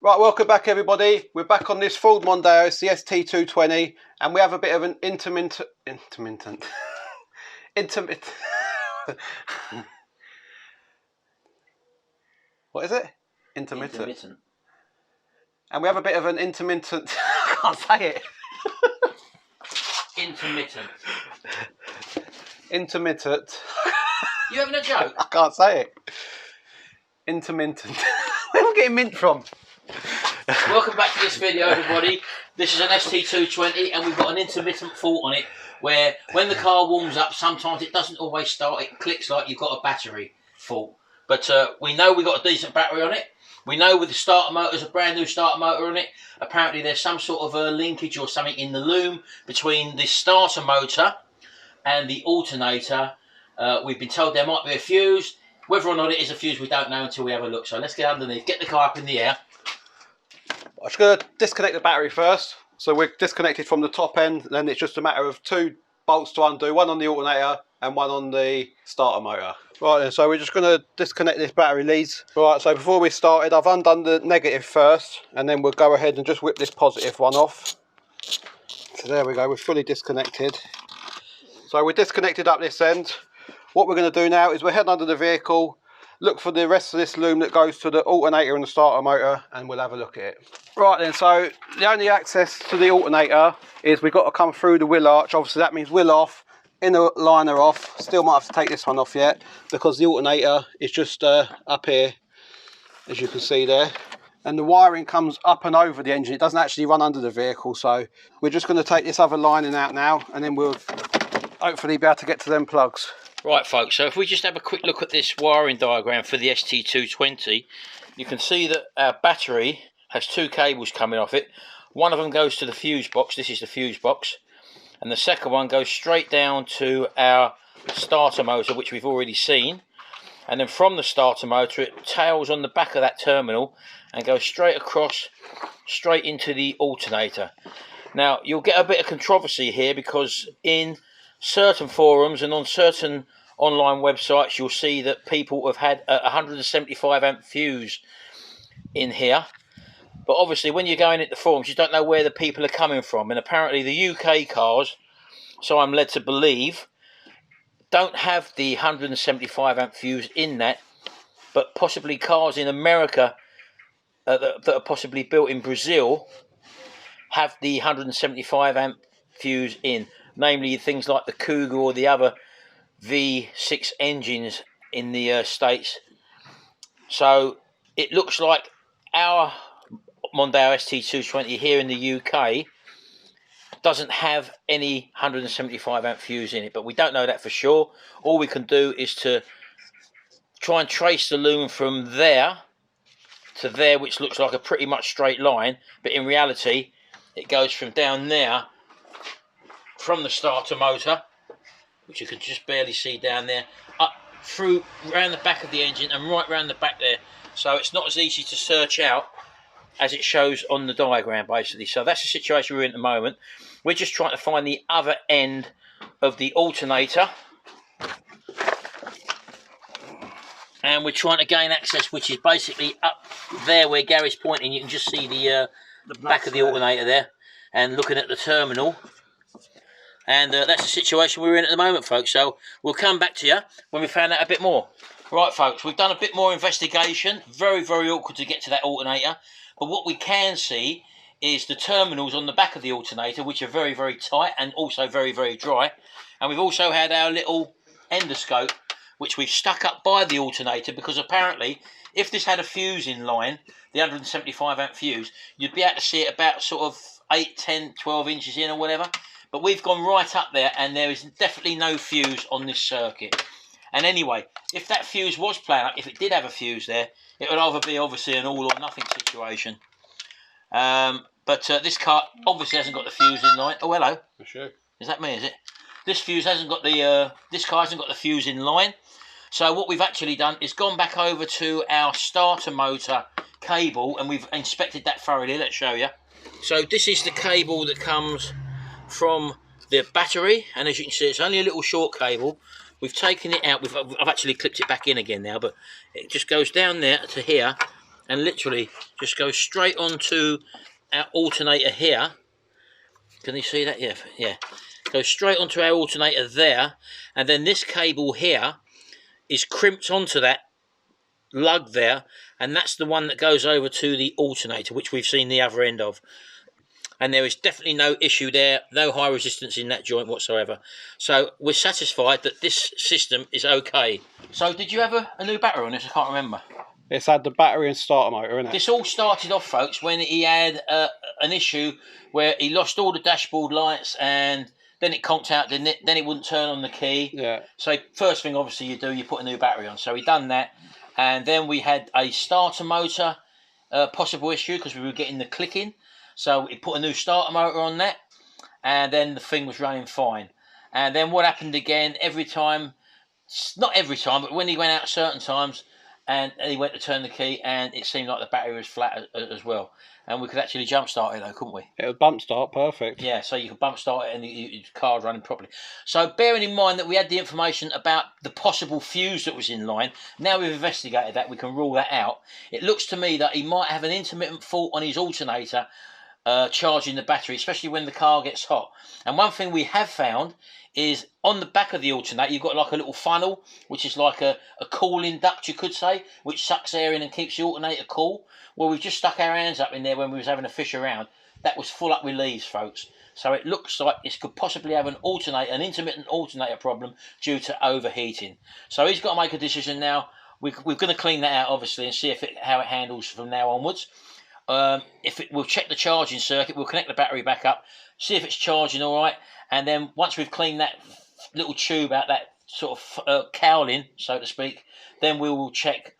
Right, welcome back everybody. We're back on this Ford Mondeo, it's the ST220, and we have a bit of an intermittent what is it? Intermittent. And we have a bit of an intermittent I can't say it. Intermittent. You having a joke? I can't say it. Intermittent. Where am I getting mint from? Welcome back to this video, everybody. This is an ST220 and we've got an intermittent fault on it where when the car warms up, sometimes it doesn't always start. It clicks like you've got a battery fault. But we know we've got a decent battery on it. We know with the starter motor, there's a brand new starter motor on it. Apparently there's some sort of a linkage or something in the loom between the starter motor and the alternator. We've been told there might be a fuse. Whether or not it is a fuse, we don't know until we have a look. So let's get underneath, get the car up in the air. I'm just going to disconnect the battery first. So we're disconnected from the top end, then it's just a matter of two bolts to undo, one on the alternator and one on the starter motor. Right then, so we're just going to disconnect this battery leads. Right, so before we started, I've undone the negative first, and then we'll go ahead and just whip this positive one off. So there we go, we're fully disconnected. So we're disconnected up this end. What we're going to do now is we're heading under the vehicle, look for the rest of this loom that goes to the alternator and the starter motor, and we'll have a look at it. Right then, so the only access to the alternator is we've got to come through the wheel arch. Obviously that means wheel off, inner liner off. Still might have to take this one off yet because the alternator is just up here, as you can see there. And the wiring comes up and over the engine. It doesn't actually run under the vehicle. So we're just going to take this other lining out now, and then we'll hopefully be able to get to them plugs. Right folks, so if we just have a quick look at this wiring diagram for the ST220, you can see that our battery has two cables coming off it. One of them goes to the fuse box, this is the fuse box, and the second one goes straight down to our starter motor, which we've already seen. And then from the starter motor it tails on the back of that terminal and goes straight across, straight into the alternator. Now you'll get a bit of controversy here because in certain forums and on certain online websites you'll see that people have had a 175 amp fuse in here, but obviously when you're going into forums you don't know where the people are coming from, and apparently the UK cars, so I'm led to believe, don't have the 175 amp fuse in that, but possibly cars in America that are possibly built in Brazil have the 175 amp fuse in. Namely things like the Cougar or the other V6 engines in the States. So it looks like our Mondeo ST220 here in the UK doesn't have any 175 amp fuse in it, but we don't know that for sure. All we can do is to try and trace the loom from there to there, which looks like a pretty much straight line, but in reality it goes from down there from the starter motor, which you can just barely see down there, up through around the back of the engine and right round the back there. So it's not as easy to search out as it shows on the diagram basically. So that's the situation we're in at the moment. We're just trying to find the other end of the alternator, and we're trying to gain access, which is basically up there where Gary's pointing. You can just see the back of the alternator there, and looking at the terminal. And that's the situation we're in at the moment, folks. So we'll come back to you when we found out a bit more. Right, folks, we've done a bit more investigation. Very, very awkward to get to that alternator. But what we can see is the terminals on the back of the alternator, which are very, very tight and also very, very dry. And we've also had our little endoscope, which we've stuck up by the alternator, because apparently if this had a fuse in line, the 175 amp fuse, you'd be able to see it about sort of 8, 10, 12 inches in or whatever. But we've gone right up there and there is definitely no fuse on this circuit. And anyway, if that fuse was playing up, if it did have a fuse there, it would either be obviously an all or nothing situation. But this car obviously hasn't got the fuse in line. Oh, hello. Sure. Is that me, is it? This fuse hasn't got the, this car hasn't got the fuse in line. So what we've actually done is gone back over to our starter motor cable and we've inspected that thoroughly. Let's show you. So this is the cable that comes from the battery, and as you can see it's only a little short cable. We've taken it out, I've actually clipped it back in again now, but it just goes down there to here, and literally just go straight onto our alternator here. Can you see that? Yeah. Go straight onto our alternator there, and then this cable here is crimped onto that lug there, and that's the one that goes over to the alternator, which we've seen the other end of. And there is definitely no issue there, no high resistance in that joint whatsoever. So we're satisfied that this system is okay. So did you have a new battery on this? I can't remember. It's had the battery and starter motor in it. This all started off, folks, when he had an issue where he lost all the dashboard lights, and then it conked out, didn't it? Then it wouldn't turn on the key. Yeah. So first thing, obviously, you do, you put a new battery on. So he done that, and then we had a starter motor possible issue because we were getting the clicking. So he put a new starter motor on that, and then the thing was running fine. And then what happened again, every time, not every time, but when he went out certain times, and he went to turn the key, and it seemed like the battery was flat as well. And we could actually jump start it though, couldn't we? It was bump start, perfect. Yeah, so you could bump start it and your car running properly. So bearing in mind that we had the information about the possible fuse that was in line, now we've investigated that, we can rule that out. It looks to me that he might have an intermittent fault on his alternator charging the battery, especially when the car gets hot. And one thing we have found is on the back of the alternator, you've got like a little funnel, which is like a cooling duct, you could say, which sucks air in and keeps the alternator cool. Well, we've just stuck our hands up in there when we was having a fish around. That was full up with leaves, folks. So it looks like it could possibly have an intermittent alternator problem due to overheating. So he's got to make a decision now. We're going to clean that out, obviously, and see how it handles from now onwards. We'll check the charging circuit, we'll connect the battery back up, see if it's charging all right, and then once we've cleaned that little tube out, that sort of cowling, so to speak, then we will check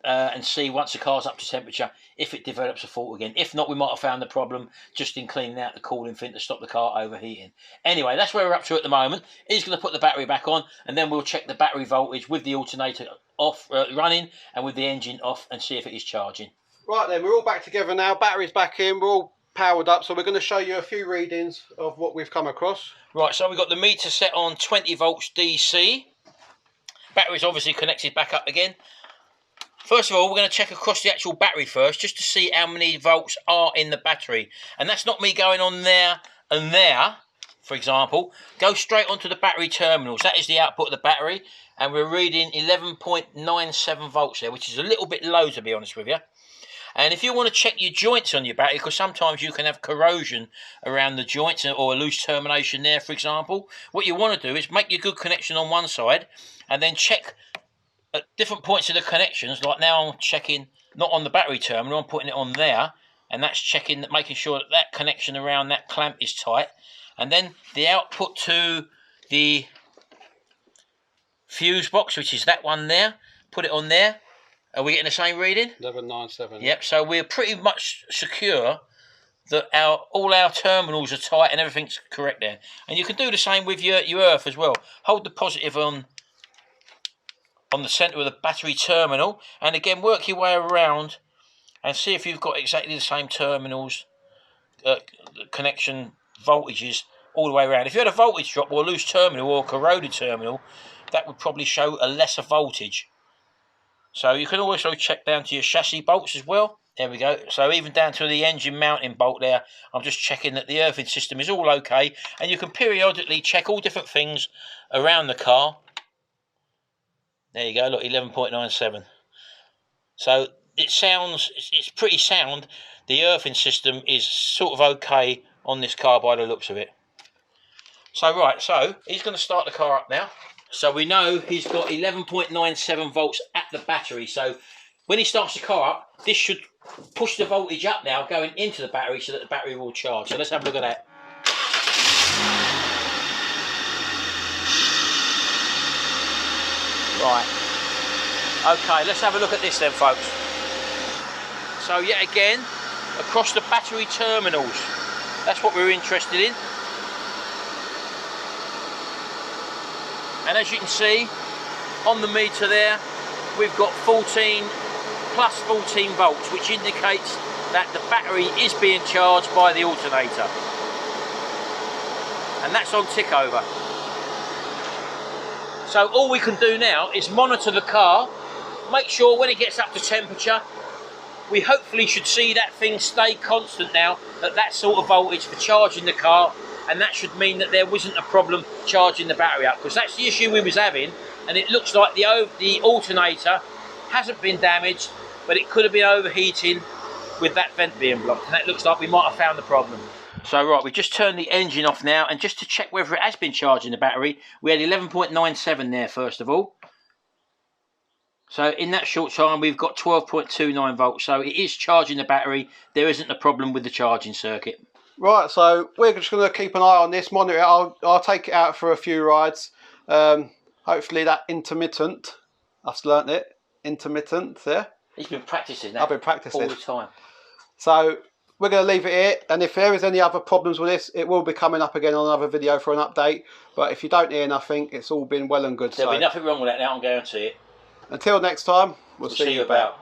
and see, once the car's up to temperature, if it develops a fault again. If not, we might have found the problem just in cleaning out the cooling fin to stop the car overheating. Anyway, that's where we're up to at the moment. He's going to put the battery back on, and then we'll check the battery voltage with the alternator off, running, and with the engine off, and see if it is charging. Right then, we're all back together now, battery's back in, we're all powered up, so we're going to show you a few readings of what we've come across. Right, so we've got the meter set on 20 volts DC. Battery's obviously connected back up again. First of all, we're going to check across the actual battery first, just to see how many volts are in the battery. And that's not me going on there and there, for example. Go straight onto the battery terminals. That is the output of the battery. And we're reading 11.97 volts there, which is a little bit low, to be honest with you. And if you want to check your joints on your battery, because sometimes you can have corrosion around the joints or a loose termination there, for example, what you want to do is make your good connection on one side and then check at different points of the connections. Like now I'm checking not on the battery terminal, I'm putting it on there, and that's checking, making sure that that connection around that clamp is tight. And then the output to the fuse box, which is that one there, put it on there. Are we getting the same reading? 1197. Yep, so we're pretty much secure that all our terminals are tight and everything's correct there. And you can do the same with your earth as well. Hold the positive on the centre of the battery terminal, and again work your way around and see if you've got exactly the same terminals, connection voltages all the way around. If you had a voltage drop or a loose terminal or a corroded terminal, that would probably show a lesser voltage. So you can also check down to your chassis bolts as well. There we go. So even down to the engine mounting bolt there, I'm just checking that the earthing system is all okay. And you can periodically check all different things around the car. There you go, look, 11.97. So it's pretty sound. The earthing system is sort of okay on this car by the looks of it. So right, so he's going to start the car up now. So we know he's got 11.97 volts at the battery. So when he starts the car up, this should push the voltage up now, going into the battery so that the battery will charge. So let's have a look at that. Right. Okay, let's have a look at this then, folks. So yet again, across the battery terminals, that's what we're interested in. And as you can see, on the meter there, we've got 14 plus 14 volts, which indicates that the battery is being charged by the alternator. And that's on tick over. So all we can do now is monitor the car, make sure when it gets up to temperature, we hopefully should see that thing stay constant now at that sort of voltage for charging the car, and that should mean that there wasn't a problem charging the battery up, because that's the issue we was having. And it looks like the alternator hasn't been damaged, but it could have been overheating with that vent being blocked, and that looks like we might have found the problem. So right, we just turned the engine off now, and just to check whether it has been charging the battery, we had 11.97 there first of all. So in that short time we've got 12.29 volts, so it is charging the battery. There isn't a problem with the charging circuit. Right, so we're just going to keep an eye on this, monitor it. I'll take it out for a few rides. Hopefully that intermittent, I've learnt it, intermittent there. He's been practicing that. I've been practicing all the time. So we're going to leave it here, and if there is any other problems with this, it will be coming up again on another video for an update. But if you don't hear nothing, it's all been well and good. There'll be nothing wrong with that now, I'm guarantee it. Until next time, we'll see you about.